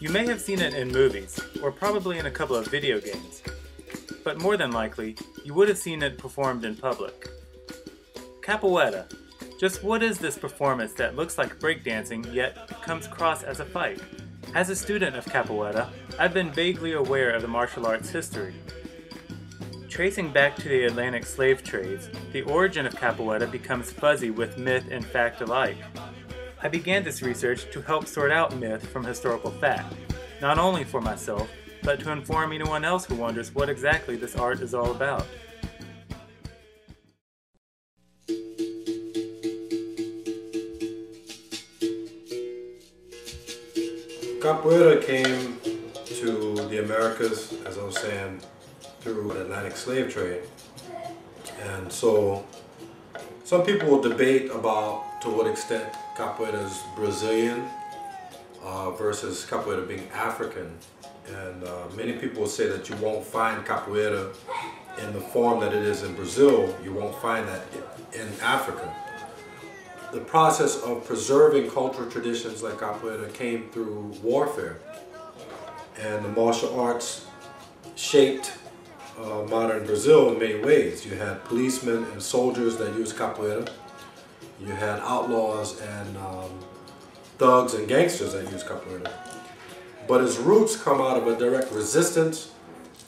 You may have seen it in movies, or probably in a couple of video games, but more than likely, you would have seen it performed in public. Capoeira. Just what is this performance that looks like breakdancing yet comes across as a fight? As a student of Capoeira, I've been vaguely aware of the martial arts history. Tracing back to the Atlantic slave trades, the origin of Capoeira becomes fuzzy with myth and fact alike. I began this research to help sort out myth from historical fact, not only for myself, but to inform anyone else who wonders what exactly this art is all about. Capoeira came to the Americas, as I was saying, through the Atlantic slave trade. And so some people will debate about to what extent Capoeira is Brazilian versus Capoeira being African. And many people will say that you won't find Capoeira in the form that it is in Brazil. You won't find that in Africa. The process of preserving cultural traditions like Capoeira came through warfare. And the martial arts shaped modern Brazil in many ways. You had policemen and soldiers that used Capoeira. You had outlaws and thugs and gangsters that used Capoeira. But its roots come out of a direct resistance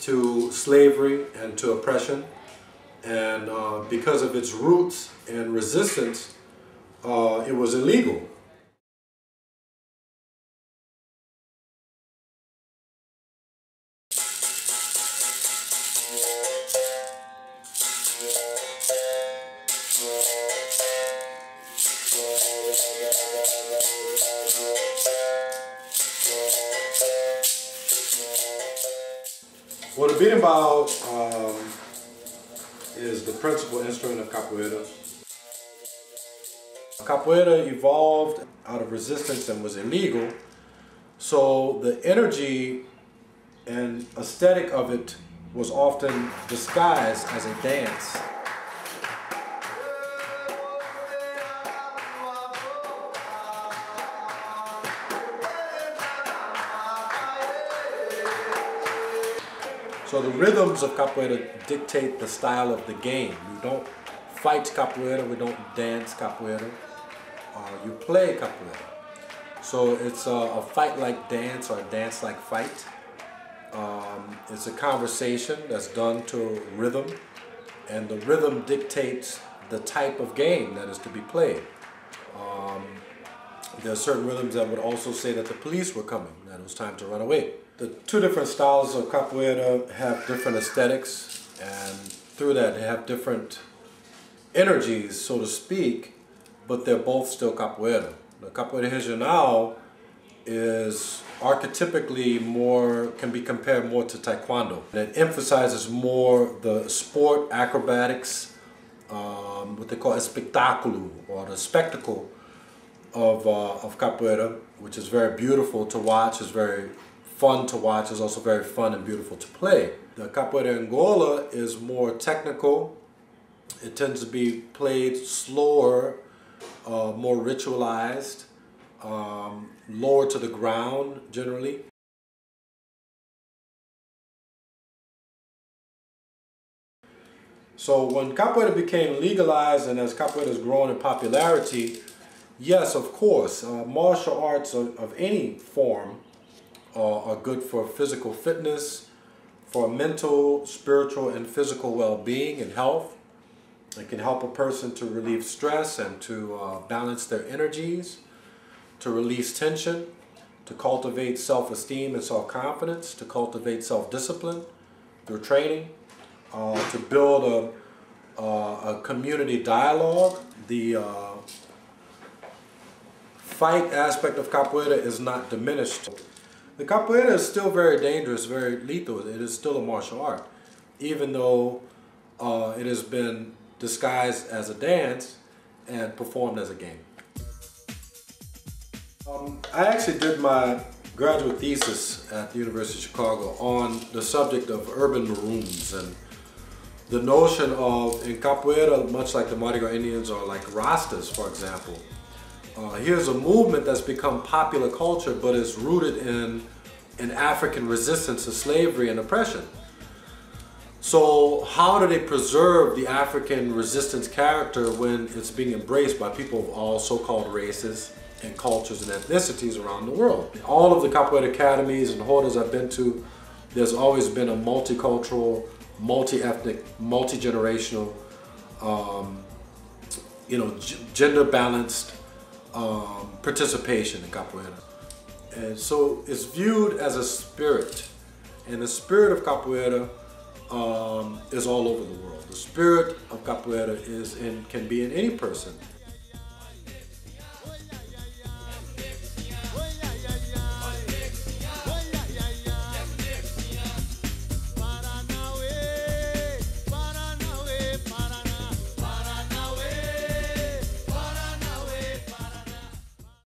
to slavery and to oppression. And because of its roots and resistance, it was illegal. Well, the beating bow is the principal instrument of Capoeira. Capoeira evolved out of resistance and was illegal, so the energy and aesthetic of it was often disguised as a dance. So the rhythms of Capoeira dictate the style of the game. You don't fight Capoeira, we don't dance Capoeira. You play Capoeira. So it's a fight-like dance or a dance-like fight. It's a conversation that's done to rhythm, and the rhythm dictates the type of game that is to be played. There are certain rhythms that would also say that the police were coming, that it was time to run away. The two different styles of Capoeira have different aesthetics, and through that they have different energies, so to speak, but they're both still Capoeira. The Capoeira Regional is archetypically more, can be compared more to Taekwondo. It emphasizes more the sport, acrobatics, what they call espectáculo, or the spectacle of Capoeira, which is very beautiful to watch, is very fun to watch, is also very fun and beautiful to play. The Capoeira Angola is more technical. It tends to be played slower, more ritualized, lower to the ground generally. So when Capoeira became legalized and as Capoeira has grown in popularity, yes, of course, martial arts of any form are good for physical fitness, for mental, spiritual, and physical well-being and health. It can help a person to relieve stress and to balance their energies, to release tension, to cultivate self-esteem and self-confidence, to cultivate self-discipline through training, to build a community dialogue. The fight aspect of Capoeira is not diminished. The Capoeira is still very dangerous, very lethal. It is still a martial art, even though it has been disguised as a dance and performed as a game. I actually did my graduate thesis at the University of Chicago on the subject of urban maroons and the notion of, in Capoeira, much like the Mardi Gras Indians or like Rastas, for example, here's a movement that's become popular culture but is rooted in African resistance to slavery and oppression. So how do they preserve the African resistance character when it's being embraced by people of all so-called races and cultures and ethnicities around the world? All of the Capoeira academies and hoarders I've been to, there's always been a multicultural, multi-ethnic, multi-generational, gender-balanced participation in Capoeira. And so it's viewed as a spirit. And the spirit of Capoeira is all over the world. The spirit of Capoeira can be in any person.